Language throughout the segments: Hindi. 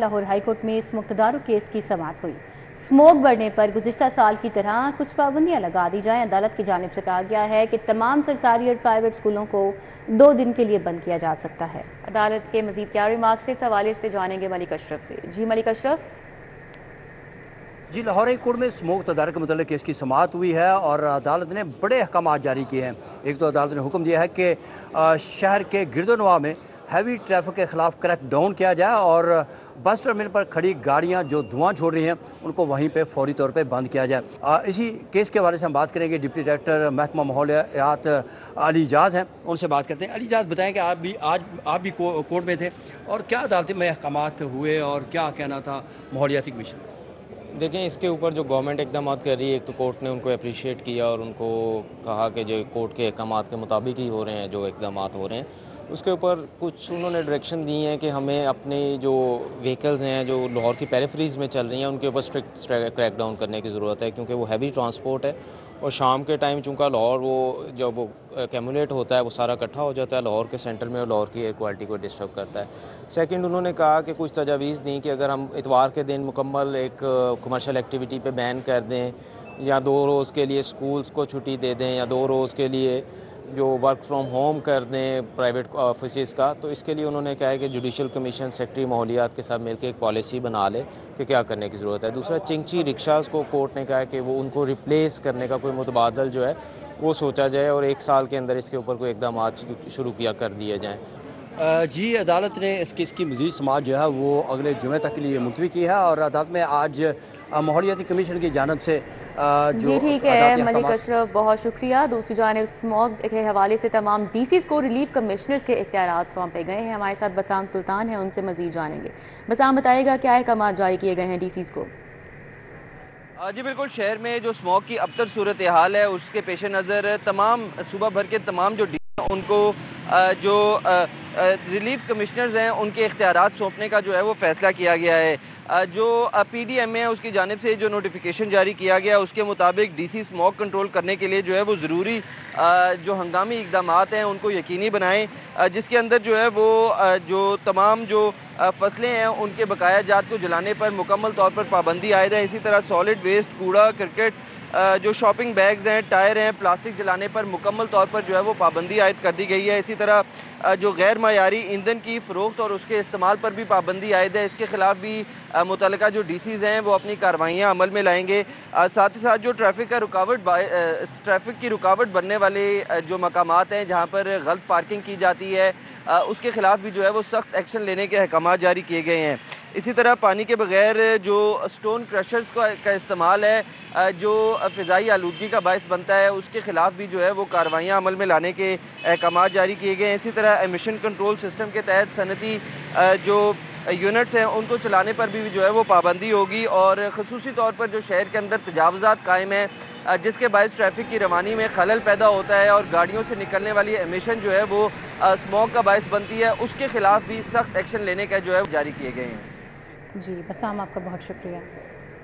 लाहौर हाईकोर्ट में स्मोक तदारुक केस की समाअत हुई। स्मोक बढ़ने पर गुज़िश्ता साल की तरह कुछ पाबंदियां लगा दी जाएं। अदालत की जानिब से कहा गया है कि तमाम सरकारी और प्राइवेट स्कूलों को 2 दिन के लिए बंद किया जा सकता है। अदालत के मजीद क्या रिमार्क्स इस हवाले से जानेंगे मलिक अशरफ से। जी मलिक अशरफ। जी, लाहौर हाई कोर्ट में स्मोक तदारक के मतलब केस की समाअत हुई है और अदालत ने बड़े अहकाम जारी किए हैं। एक तो अदालत ने हुक्म दिया है कि शहर के गिरदोनवा में हैवी ट्रैफिक के खिलाफ क्रैक डाउन किया जाए और बस टर्मिनल पर खड़ी गाड़ियां जो धुआं छोड़ रही हैं उनको वहीं पे फौरी तौर पे बंद किया जाए। इसी केस के बारे से हम बात करेंगे। डिप्टी डायरेक्टर महकमा माहौलियात अली इजाज़ हैं, उनसे बात करते हैं। अली इजाज़, बताएं कि आप भी कोर्ट में थे और क्या अदालत में अहकाम हुए और क्या कहना था माहौलियाती कमीशन? देखें, इसके ऊपर जो गवर्नमेंट इकदाम कर रही है, एक तो कोर्ट ने उनको अप्रिशिएट किया और उनको कहा कि जो कोर्ट के अहकाम के मुताबिक ही हो रहे हैं जो इकदाम हो रहे हैं। उसके ऊपर कुछ उन्होंने डायरेक्शन दी हैं कि हमें अपने जो व्हीकल्स हैं जो लाहौर की पेरिफेरीज में चल रही हैं उनके ऊपर स्ट्रिक्ट क्रैक डाउन करने की ज़रूरत है, क्योंकि वो हैवी ट्रांसपोर्ट है और शाम के टाइम चूँकि लाहौर वो जब वो कैमुलेट होता है वो सारा इकट्ठा हो जाता है लाहौर के सेंटर में और लाहौर की एयर क्वालिटी को डिस्टर्ब करता है। सेकंड, उन्होंने कहा कि कुछ तजावीज़ दी कि अगर हम इतवार के दिन मुकम्मल एक कमर्शियल एक्टिविटी पे बैन कर दें या 2 रोज़ के लिए स्कूल्स को छुट्टी दे दें या 2 रोज़ के लिए जो वर्क फ्रॉम होम कर दें प्राइवेट ऑफिस का, तो इसके लिए उन्होंने कहा है कि जुडिशल कमीशन सेक्रेटरी माहौलियात के साथ मिलकर एक पॉलिसी बना ले कि क्या करने की ज़रूरत है। दूसरा, चिंची रिक्शाज़ को कोर्ट ने कहा है कि वो उनको रिप्लेस करने का कोई मुतबादल जो है वो सोचा जाए और 1 साल के अंदर इसके ऊपर कोई इकदाम शुरू किया कर दिए जाएँ। जी, अदालत ने इस केस की मज़ीद समाअत जो है वो अगले जुमे तक के लिए मुलतवी की है और अदालत में आज माहौलियाती कमीशन की जानब से जी ठीक है मलिक अशरफ, बहुत शुक्रिया। दूसरी जानब स्मॉग के हवाले से तमाम DCs को रिलीफ कमिश्नर्स के इख्तियारात सौंपे गए हैं। हमारे साथ बसाम सुल्तान हैं, उनसे मज़ीद जानेंगे। बसाम, बताइएगा क्या अहकाम जारी किए गए हैं DCs को? जी बिल्कुल, शहर में जो स्मॉग की अबतर सूरत हाल है उसके पेश नज़र तमाम सूबा भर के तमाम जो उनको जो रिलीफ कमिश्नर्स हैं उनके इख्तियारात सौंपने का जो है वो फ़ैसला किया गया है। जो PDM है उसकी जानिब से जो नोटिफिकेशन जारी किया गया उसके मुताबिक DC स्मॉग कंट्रोल करने के लिए जो है वो ज़रूरी जो हंगामी इकदाम हैं उनको यकीनी बनाएं, जिसके अंदर जो है वो जो तमाम जो फसलें हैं उनके बकाया जात को जलाने पर मुकम्मल तौर पर पाबंदी आयद है। इसी तरह सॉलिड वेस्ट, कूड़ा क्रिकेट, जो शॉपिंग बैग्स हैं, टायर हैं, प्लास्टिक जलाने पर मुकम्मल तौर पर जो है वो पाबंदी आयद कर दी गई है। इसी तरह जो गैर मायारी ईंधन की फ़रोख्त और उसके इस्तेमाल पर भी पाबंदी आयद है। इसके ख़िलाफ़ भी मुतल्लिका जो DCs हैं वो अपनी कार्रवाइयाँ अमल में लाएंगे। साथ ही साथ जो ट्रैफिक की रुकावट बनने वाले जो मकामात हैं जहाँ पर गलत पार्किंग की जाती है उसके ख़िलाफ़ भी जो है वो सख्त एक्शन लेने के अहकाम जारी किए गए हैं। इसी तरह पानी के बगैर जो स्टोन क्रशर्स का इस्तेमाल है जो फ़िज़ाई आलूदगी का बायस बनता है उसके ख़िलाफ़ भी जो है वो कार्रवाइयाँ अमल में लाने के अहकाम जारी किए गए हैं। इसी तरह एमिशन कंट्रोल सिस्टम के तहत सनती जो यूनिट्स हैं उनको चलाने पर भी जो है वो पाबंदी होगी और ख़ुसूसी तौर पर जो शहर के अंदर तजावुज़ात कायम है जिसके बायस ट्रैफिक की रवानी में खलल पैदा होता है और गाड़ियों से निकलने वाली एमिशन जो है वो स्मॉग का बायस बनती है, उसके ख़िलाफ़ भी सख्त एक्शन लेने का जो है जारी किए गए हैं। जी बसाम, आपका बहुत शुक्रिया।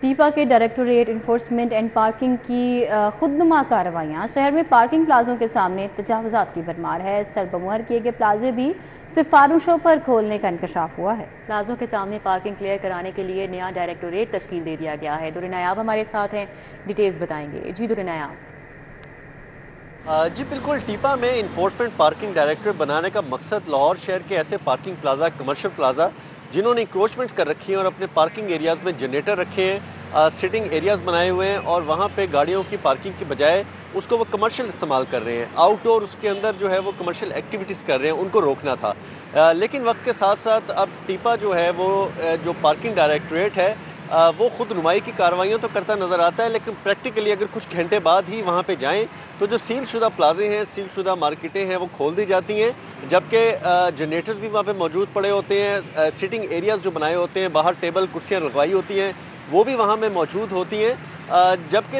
टीपा के डायरेक्टोरेट इन्फोर्समेंट एंड पार्किंग की खुदनुमा कार्रवाइयाँ। शहर में पार्किंग प्लाजों के सामने तजावुज़ात की भरमार है। सरबमुहर किए गए प्लाजे भी सिफारिशों पर खोलने का इंकशाफ हुआ है। प्लाजों के सामने पार्किंग क्लियर कराने के लिए नया डायरेक्टोरेट तश्कील दे दिया गया है। दुर नायाब हमारे साथ हैं, डिटेल्स बताएंगे। जी दुर नायाब। जी बिल्कुल, टीपा में इन्फोर्समेंट पार्किंग डायरेक्टोरेट बनाने का मकसद लाहौर शहर के ऐसे पार्किंग प्लाजा, कमर्शियल प्लाजा जिन्होंने इंक्रोचमेंट्स कर रखी हैं और अपने पार्किंग एरियाज़ में जनरेटर रखे हैं, सिटिंग एरियाज़ बनाए हुए हैं और वहाँ पे गाड़ियों की पार्किंग की बजाय उसको वो कमर्शियल इस्तेमाल कर रहे हैं। आउटडोर उसके अंदर जो है वो कमर्शियल एक्टिविटीज़ कर रहे हैं, उनको रोकना था। लेकिन वक्त के साथ साथ अब टीपा जो है वो जो पार्किंग डायरेक्टोरेट है वो खुद नुमाई की कार्रवाइयाँ तो करता नज़र आता है, लेकिन प्रैक्टिकली अगर कुछ घंटे बाद ही वहाँ पे जाएं तो जो सील शुदा प्लाजे हैं, सील शुदा मार्केटें हैं वो खोल दी जाती हैं, जबकि जनरेटर्स भी वहाँ पे मौजूद पड़े होते हैं। सिटिंग एरियाज़ जो बनाए होते हैं, बाहर टेबल कुर्सियाँ लगवाई होती हैं, वो भी वहाँ में मौजूद होती हैं। जबकि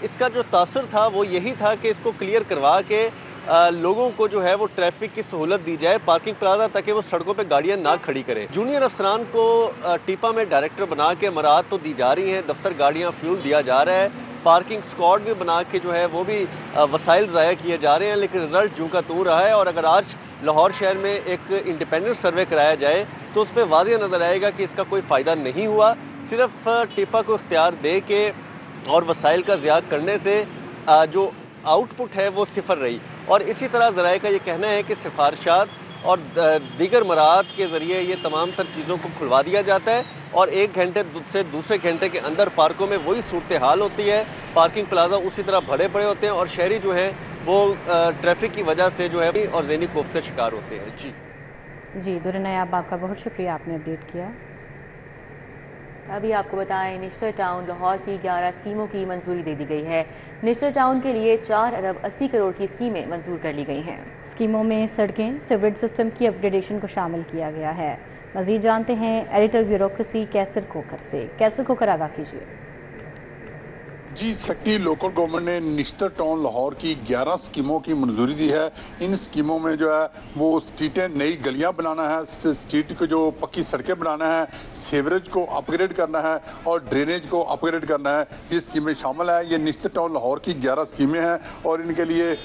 इसका जो तासर था वो यही था कि इसको क्लियर करवा के लोगों को जो है वो ट्रैफिक की सहूलत दी जाए पार्किंग प्लाजा, ताकि वो सड़कों पे गाड़ियां ना खड़ी करें। जूनियर अफसरान को टीपा में डायरेक्टर बना के मराहत तो दी जा रही हैं, दफ्तर गाड़ियां फ्यूल दिया जा रहा है, पार्किंग स्क्वाड भी बना के जो है वो भी वसाइल ज़ाया किए जा रहे हैं, लेकिन रिज़ल्ट जूं का तूं रहा है। और अगर आज लाहौर शहर में एक इंडिपेंडेंट सर्वे कराया जाए तो उसमें वाज़ेह नज़र आएगा कि इसका कोई फ़ायदा नहीं हुआ। सिर्फ टिपा को इख्तियार दे के और वसाइल का ज़िया करने से जो आउटपुट है वो सिफर रही। और इसी तरह ज़राए का ये कहना है कि सिफारिशात और दीगर मराहत के ज़रिए ये तमाम तर चीज़ों को खुलवा दिया जाता है और 1 घंटे से दूसरे घंटे के अंदर पार्कों में वही सूरत हाल होती है। पार्किंग प्लाजा उसी तरह भरे पड़े होते हैं और शहरी जो है वो ट्रैफिक की वजह से जो है और ज़हनी कोफ्त का शिकार होते हैं। जी दुर्र नायाब, आपका बहुत शुक्रिया, आपने अपडेट किया। अभी आपको बताएं, निश्तर टाउन लाहौर की 11 स्कीमों की मंजूरी दे दी गई है। निश्तर टाउन के लिए 4 अरब 80 करोड़ की स्कीमें मंजूर कर ली गई हैं। स्कीमों में सड़कें, सीवरेज सिस्टम की अपग्रेडेशन को शामिल किया गया है। मजीद जानते हैं एडिटर ब्यूरोक्रेसी कैसर खोखर से। कैसर खोखर, आगाह कीजिए। जी, सेक्रेटरी लोकल गवर्नमेंट ने निश्तर टाउन लाहौर की 11 स्कीमों की मंजूरी दी है। इन स्कीमों में जो है वो स्ट्रीटें, नई गलियां बनाना है, स्ट्रीट को जो पक्की सड़कें बनाना है, सीवरेज को अपग्रेड करना है और ड्रेनेज को अपग्रेड करना है। ये स्कीमें शामिल है। ये निश्तर टाउन लाहौर की 11 स्कीमें हैं और इनके लिए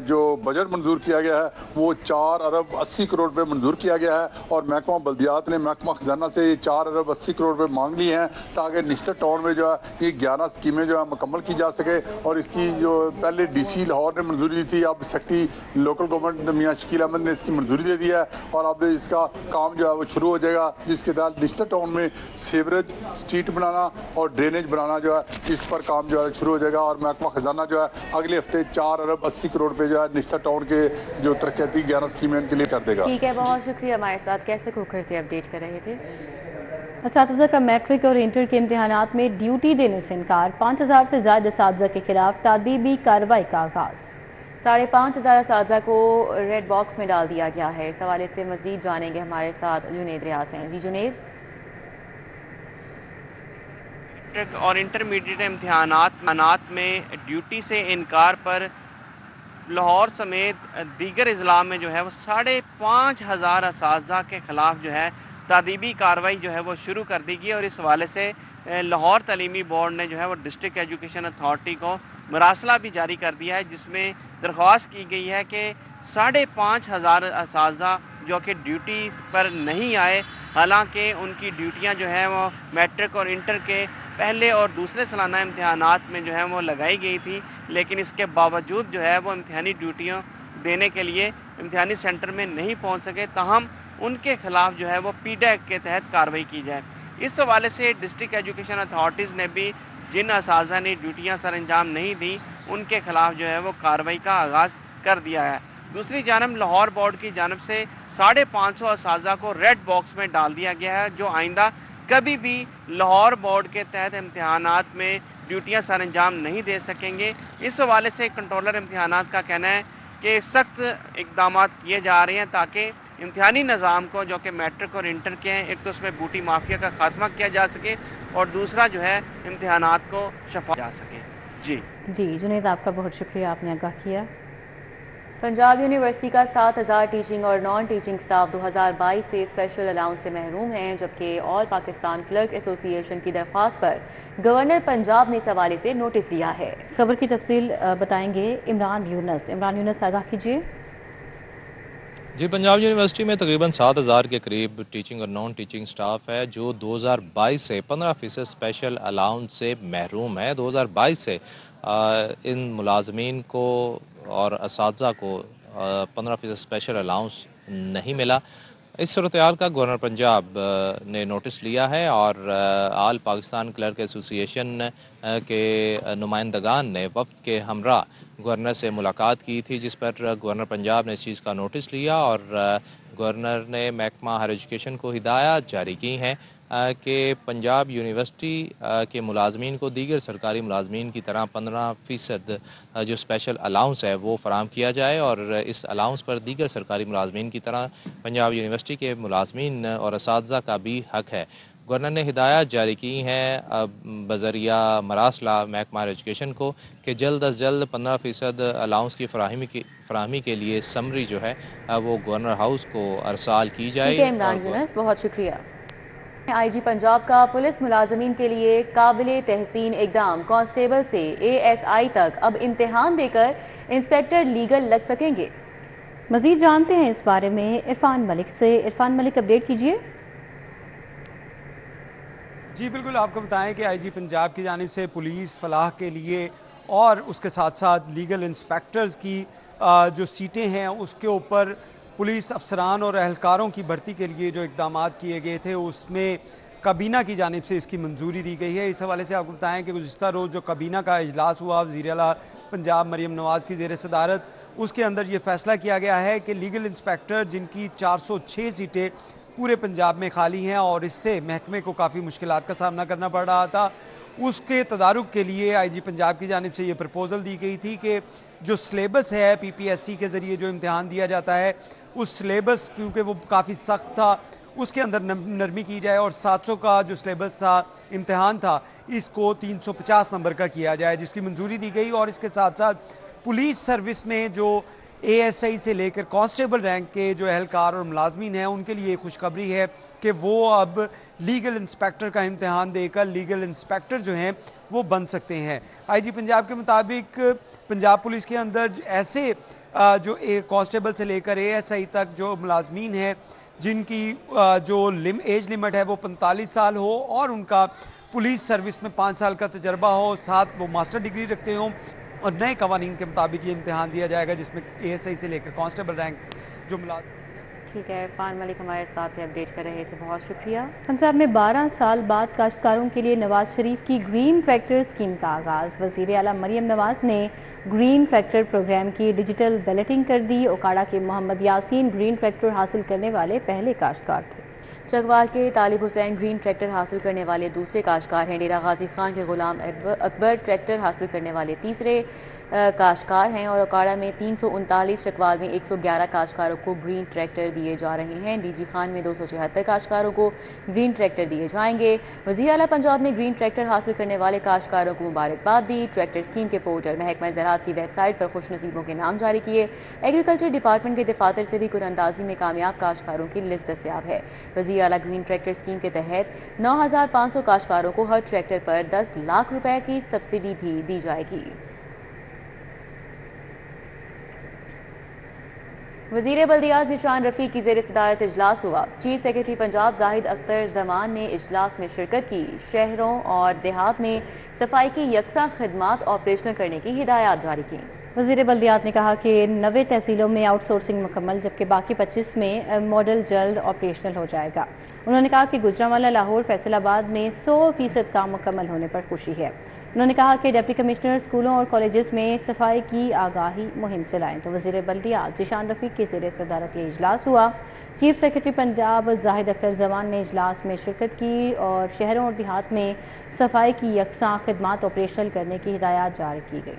जो बजट मंजूर किया गया है वो 4 अरब 80 करोड़ रुपये मंजूर किया गया है और महकमा बल्दियात ने महकमा खजाना से 4 अरब 80 करोड़ रुपये मांग लिए हैं ताकि निश्तर टाउन में जो है ये 11 स्कीमें जो है मुकम्मल की जा सके। और इसकी जो पहले डीसी लाहौर ने मंजूरी दी थी, अब सेक्रेटरी लोकल गवर्नमेंट मियां शकील अहमद ने इसकी मंजूरी दे दी है और अब इसका काम जो है वो शुरू हो जाएगा, जिसके तहत निश्तर टाउन में सीवरेज, स्ट्रीट बनाना और ड्रेनेज बनाना जो है इस पर काम जो है शुरू हो जाएगा। और महकमा खजाना जो है अगले हफ्ते 4 अरब 80 करोड़ रुपये जो है निश्तर टाउन के जो तरक्याती 11 स्कीमें इनके लिए कर देगा। ठीक है, बहुत शुक्रिया। हमारे साथ कैसे खोखर थे, अपडेट कर रहे थे। असातिज़ा का मैट्रिक और इंटर के इम्तहानात में ड्यूटी देने से इनकार, 5000 से ज़्यादा असातिज़ा के खिलाफ तादीबी कार्रवाई का आगाज़। 5500 असातिज़ा को रेड बॉक्स में डाल दिया गया है। इस हवाले से मजीद जानेंगे, हमारे साथ जुनेद रियाज हैं। जी जुनेद। मैट्रिक और इंटरमीडिएट इम्तहानात में ड्यूटी से इनकार पर लाहौर समेत दीगर अजला में जो है वो 5500 असातिज़ा के ख़िलाफ़ जो है तादीबी कार्रवाई जो है वो शुरू कर दी गई। और इस हवाले से लाहौर तालीमी बोर्ड ने जो है वो डिस्ट्रिक्ट एजुकेशन अथॉरिटी को मरासला भी जारी कर दिया है, जिसमें दरख्वास्त की गई है कि 5500 असातिज़ा जो कि ड्यूटी पर नहीं आए, हालांकि उनकी ड्यूटियां जो है वो मैट्रिक और इंटर के पहले और दूसरे सालाना इम्तहानात में जो है वो लगाई गई थी, लेकिन इसके बावजूद जो है वो इम्तहानी ड्यूटियाँ देने के लिए इम्तहानी सेंटर में नहीं पहुँच सके। ताहम उनके खिलाफ जो है वो पीडैक के तहत कार्रवाई की जाए। इस हवाले से डिस्ट्रिक्ट एजुकेशन अथॉरिटीज़ ने भी जिन असातिज़ा ने ड्यूटियाँ सर अंजाम नहीं दी उनके खिलाफ जो है वो कार्रवाई का आगाज़ कर दिया है। दूसरी जानब लाहौर बोर्ड की जानब से 550 असातिज़ा को रेड बॉक्स में डाल दिया गया है, जो आइंदा कभी भी लाहौर बोर्ड के तहत इम्तहानात में ड्यूटियाँ सर अंजाम नहीं दे सकेंगे। इस हवाले से कंट्रोलर इम्तहानात का कहना है कि सख्त इकदाम किए जा रहे हैं ताकि इम्तिहानी निज़ाम को, जो कि मैट्रिक और इंटर के हैं, एक तो उसमें बूटी माफिया का खात्मा किया जा सके और दूसरा जो है इम्तिहानात को शफा जा सके। जी जुनेद, आपका बहुत शुक्रिया, आपने आगाह किया। पंजाब यूनिवर्सिटी का 7000 टीचिंग और नॉन टीचिंग स्टाफ 2022 से स्पेशल अलाउंस से महरूम हैं, जबकि ऑल पाकिस्तान क्लर्क एसोसिएशन की दरख्वास्त पर गवर्नर पंजाब ने इस हवाले से नोटिस लिया है। खबर की तफसील बताएंगे इमरान यूनस। इमरान यूनस, आगाह कीजिए। जी, पंजाब यूनिवर्सिटी में तकरीबन 7000 के करीब टीचिंग और नॉन टीचिंग स्टाफ है जो 2022 से 15% स्पेशल अलाउंस से महरूम है। 2022 से इन मुलाजमीन को और असातिज़ा को 15% स्पेशल अलाउंस नहीं मिला। इस सूरत हाल का गवर्नर पंजाब ने नोटिस लिया है और आल पाकिस्तान क्लर्क एसोसिएशन के नुमाइंदगान ने वफ्द के हमरा गवर्नर से मुलाकात की थी, जिस पर गवर्नर पंजाब ने इस चीज़ का नोटिस लिया और गवर्नर ने महकमा हायर एजुकेशन को हिदायत जारी की हैं कि पंजाब यूनिवर्सिटी के मुलाजमीन को दीगर सरकारी मुलाजमीन की तरह 15% जो स्पेशल अलाउंस है वो फराम किया जाए और इस अलाउंस पर दीगर सरकारी मुलाजमीन की तरह पंजाब यूनिवर्सिटी के मुलाजमीन और असातिज़ा का भी हक है। गवर्नर ने हिदायत जारी की हैं बजरिया मरासला महकमा एजुकेशन को कि जल्द अज जल्द 15% अलाउंस की फराहमी के लिए समरी जो है वो गवर्नर हाउस को अरसाल की जाए। इमरान यूनस, बहुत शुक्रिया। आईजी पंजाब का पुलिस मुलाजमीन के लिए काबिल तहसीन इकदाम, कांस्टेबल से ASI तक अब इम्तिहान देकर इंस्पेक्टर लीगल लग सकेंगे। मजीद जानते हैं इस बारे में इरफान मलिक से। इरफान मलिक, अपडेट कीजिए। जी बिल्कुल, आपको बताएं कि आईजी पंजाब की जानिब से पुलिस फलाह के लिए और उसके साथ साथ लीगल इंस्पेक्टर्स की जो सीटें हैं उसके ऊपर पुलिस अफसरान और एहलकारों की भर्ती के लिए जो इकदाम किए गए थे उसमें काबीना की जानिब से इसकी मंजूरी दी गई है। इस हवाले से आपको बताएं कि गुज़िश्ता रोज़ जो काबीना का इजलास हुआ वज़ीर आला पंजाब मरीम नवाज़ की ज़ेर सदारत, उसके अंदर ये फैसला किया गया है कि लीगल इंस्पेक्टर जिनकी 406 सीटें पूरे पंजाब में खाली हैं और इससे महकमे को काफ़ी मुश्किलात का सामना करना पड़ रहा था, उसके तदारुक के लिए आईजी पंजाब की जानिब से ये प्रपोज़ल दी गई थी कि जो सिलेबस है पीपीएससी के ज़रिए जो इम्तहान दिया जाता है उस सिलेबस क्योंकि वो काफ़ी सख्त था उसके अंदर नरमी की जाए और 700 का जो सिलेबस था इम्तहान था इसको 350 नंबर का किया जाए, जिसकी मंजूरी दी गई। और इसके साथ साथ पुलिस सर्विस में जो एएसआई से लेकर कांस्टेबल रैंक के जो एहलकार और मुलाजमीन हैं उनके लिए खुशखबरी है कि वो अब लीगल इंस्पेक्टर का इम्तहान देकर लीगल इंस्पेक्टर जो हैं वो बन सकते हैं। आईजी पंजाब के मुताबिक पंजाब पुलिस के अंदर ऐसे जो कांस्टेबल से लेकर एएसआई तक जो मुलाजमीन हैं जिनकी जो एज लिमिट है वो 45 साल हो और उनका पुलिस सर्विस में 5 साल का तजर्बा हो, साथ वो मास्टर डिग्री रखते हों, और नए कवानीन के मुताबिक ये इम्तहान दिया जाएगा जिसमें एएसआई से लेकर कांस्टेबल रैंक जो मुलाजिम। ठीक है, इरफान मलिक हमारे साथ अपडेट कर रहे थे, बहुत शुक्रिया। पंजाब में 12 साल बाद काश्तकारों के लिए नवाज शरीफ की ग्रीन ट्रैक्टर स्कीम का आगाज़। वज़ीर आला मरीम नवाज ने ग्रीन ट्रैक्टर प्रोग्राम की डिजिटल बैलेटिंग कर दी। ओकाड़ा के मोहम्मद यासीन ग्रीन ट्रैक्टर हासिल करने वाले पहले काश्तकार थे। चकवाल के तालिब हुसैन ग्रीन ट्रैक्टर हासिल करने वाले दूसरे काश्तकार हैं। डेरा गाजी खान के गुलाम अकबर ट्रैक्टर हासिल करने वाले तीसरे काश्तकार हैं और ओकाड़ा में 339, चकवाल में 111 काश्तकारों को ग्रीन ट्रैक्टर दिए जा रहे हैं। डीजी खान में 276 काश्तकारों को ग्रीन ट्रैक्टर दिए जाएंगे। वज़ीर आला पंजाब ने ग्रीन ट्रैक्टर हासिल करने वाले काश्तकारों को मुबारकबाद दी। ट्रैक्टर स्कीम के पोर्टल महकमा ज़राअत की वेबसाइट पर खुश नसीबों के नाम जारी किए। एग्रीकल्चर डिपार्टमेंट के दफातर से भी कुरअंदाजी में कामयाब काश्तकारों की लिस्ट दस्याब है। वज़ीर आला ग्रीन ट्रैक्टर स्कीम के तहत 9,500 काश्तकारों को हर ट्रैक्टर पर 10 लाख रुपए की सब्सिडी भी दी जाएगी। वज़ीर बल्दियात ज़ीशान रफ़ीक की ज़ेर सदारत इजलास हुआ। चीफ सेक्रेटरी पंजाब जाहिद अख्तर ज़मान ने इजलास में शिरकत की। शहरों और देहात में सफाई की यकसा खदमात ऑपरेशनल करने की हिदायत जारी की। वज़ीर बल्दियात ने कहा कि 90 तहसीलों में आउटसोर्सिंग मुकम्मल, जबकि बाकी 25 में मॉडल जल्द ऑपरेशनल हो जाएगा। उन्होंने कहा कि गुजरांवाला, लाहौर, फैसलाबाद में 100% काम मुकम्मल होने पर खुशी है। उन्होंने कहा कि डिप्टी कमिश्नर स्कूलों और कॉलेजेस में सफाई की आगाही मुहिम चलाएं। तो वज़ीर बल्दियात ज़ीशान रफ़ीक के ज़ेर सदारत ये इजलास हुआ। चीफ सेक्रेटरी पंजाब जाहिद अख्तर ज़मान ने इजलास में शिरकत की और शहरों और देहात में सफाई की यकसा खदमात ऑपरेशनल करने की हिदायत जारी की गई।